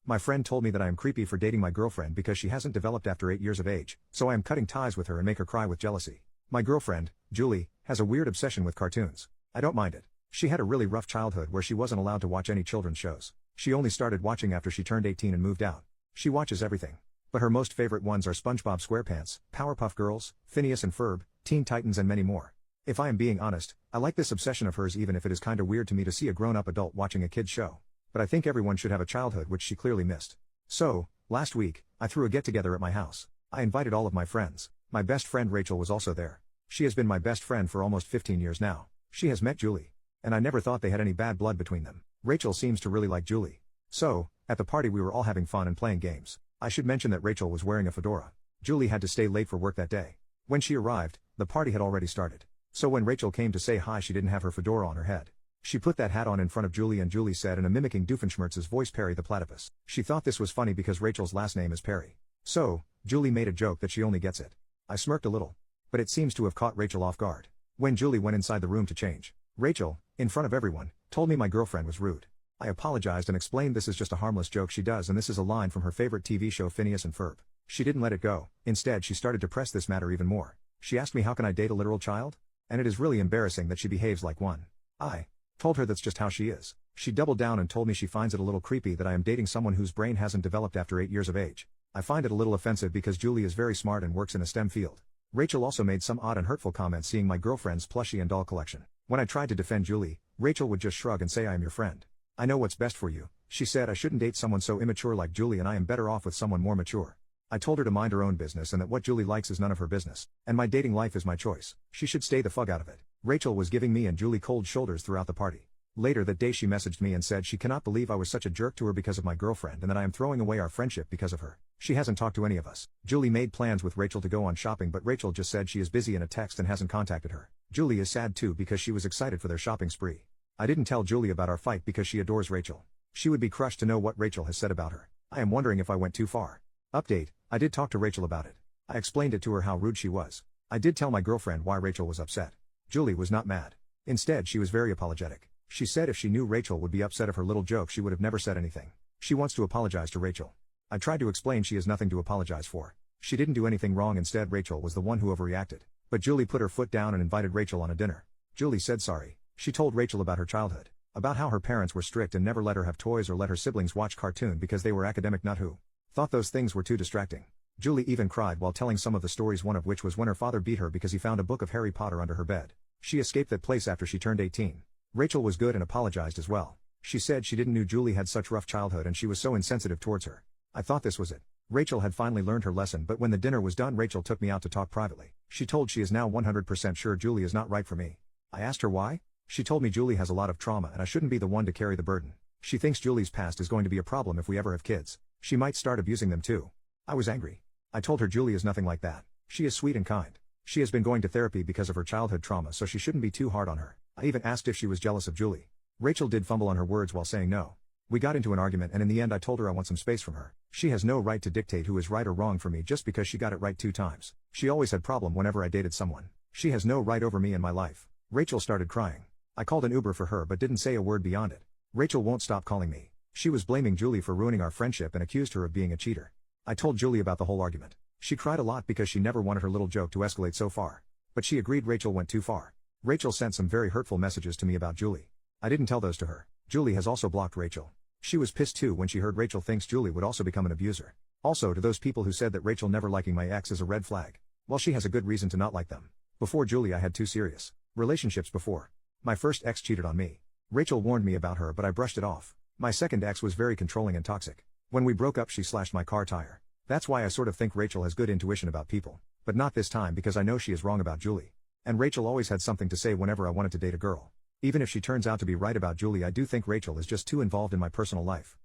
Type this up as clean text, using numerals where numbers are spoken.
My friend told me that I am creepy for dating my girlfriend because she hasn't developed after 8 years of age, so I am cutting ties with her and make her cry with jealousy. My girlfriend, Julie, has a weird obsession with cartoons. I don't mind it. She had a really rough childhood where she wasn't allowed to watch any children's shows. She only started watching after she turned 18 and moved out. She watches everything. But her most favorite ones are SpongeBob SquarePants, Powerpuff Girls, Phineas and Ferb, Teen Titans and many more. If I am being honest, I like this obsession of hers even if it is kinda weird to me to see a grown-up adult watching a kid's show. But I think everyone should have a childhood which she clearly missed. So, last week, I threw a get-together at my house. I invited all of my friends. My best friend Rachel was also there. She has been my best friend for almost 15 years now. She has met Julie. And I never thought they had any bad blood between them. Rachel seems to really like Julie. So, at the party we were all having fun and playing games. I should mention that Rachel was wearing a fedora. Julie had to stay late for work that day. When she arrived, the party had already started. So when Rachel came to say hi she didn't have her fedora on her head. She put that hat on in front of Julie and Julie said in a mimicking Doofenshmirtz's voice Perry the Platypus. She thought this was funny because Rachel's last name is Perry. So, Julie made a joke that she only gets it. I smirked a little. But it seems to have caught Rachel off guard. When Julie went inside the room to change, Rachel, in front of everyone, told me my girlfriend was rude. I apologized and explained this is just a harmless joke she does and this is a line from her favorite TV show Phineas and Ferb. She didn't let it go. Instead she started to press this matter even more. She asked me how can I date a literal child? And it is really embarrassing that she behaves like one. I told her that's just how she is. She doubled down and told me she finds it a little creepy that I am dating someone whose brain hasn't developed after 8 years of age. I find it a little offensive because Julie is very smart and works in a STEM field. Rachel also made some odd and hurtful comments seeing my girlfriend's plushie and doll collection. When I tried to defend Julie, Rachel would just shrug and say I am your friend. I know what's best for you. She said I shouldn't date someone so immature like Julie and I am better off with someone more mature. I told her to mind her own business and that what Julie likes is none of her business. And my dating life is my choice. She should stay the fuck out of it. Rachel was giving me and Julie cold shoulders throughout the party. Later that day she messaged me and said she cannot believe I was such a jerk to her because of my girlfriend and that I am throwing away our friendship because of her. She hasn't talked to any of us. Julie made plans with Rachel to go on shopping but Rachel just said she is busy in a text and hasn't contacted her. Julie is sad too because she was excited for their shopping spree. I didn't tell Julie about our fight because she adores Rachel. She would be crushed to know what Rachel has said about her. I am wondering if I went too far. Update, I did talk to Rachel about it. I explained it to her how rude she was. I did tell my girlfriend why Rachel was upset. Julie was not mad. Instead she was very apologetic. She said if she knew Rachel would be upset of her little joke she would have never said anything. She wants to apologize to Rachel. I tried to explain she has nothing to apologize for. She didn't do anything wrong, instead Rachel was the one who overreacted. But Julie put her foot down and invited Rachel on a dinner. Julie said sorry. She told Rachel about her childhood. About how her parents were strict and never let her have toys or let her siblings watch cartoon because they were academic nut who thought those things were too distracting. Julie even cried while telling some of the stories, one of which was when her father beat her because he found a book of Harry Potter under her bed. She escaped that place after she turned 18. Rachel was good and apologized as well. She said she didn't knew Julie had such rough childhood and she was so insensitive towards her. I thought this was it. Rachel had finally learned her lesson, but when the dinner was done Rachel took me out to talk privately. She told she is now 100% sure Julie is not right for me. I asked her why? She told me Julie has a lot of trauma and I shouldn't be the one to carry the burden. She thinks Julie's past is going to be a problem if we ever have kids. She might start abusing them too. I was angry. I told her Julie is nothing like that. She is sweet and kind. She has been going to therapy because of her childhood trauma, so she shouldn't be too hard on her. I even asked if she was jealous of Julie. Rachel did fumble on her words while saying no. We got into an argument and in the end I told her I want some space from her. She has no right to dictate who is right or wrong for me just because she got it right 2 times. She always had problem whenever I dated someone. She has no right over me and my life. Rachel started crying. I called an Uber for her but didn't say a word beyond it. Rachel won't stop calling me. She was blaming Julie for ruining our friendship and accused her of being a cheater. I told Julie about the whole argument. She cried a lot because she never wanted her little joke to escalate so far. But she agreed Rachel went too far. Rachel sent some very hurtful messages to me about Julie. I didn't tell those to her. Julie has also blocked Rachel. She was pissed too when she heard Rachel thinks Julie would also become an abuser. Also to those people who said that Rachel never liking my ex is a red flag. Well, she has a good reason to not like them. Before Julie I had 2 serious relationships before. My first ex cheated on me. Rachel warned me about her but I brushed it off. My second ex was very controlling and toxic. When we broke up she slashed my car tire. That's why I sort of think Rachel has good intuition about people. But not this time because I know she is wrong about Julie. And Rachel always had something to say whenever I wanted to date a girl. Even if she turns out to be right about Julie, I do think Rachel is just too involved in my personal life.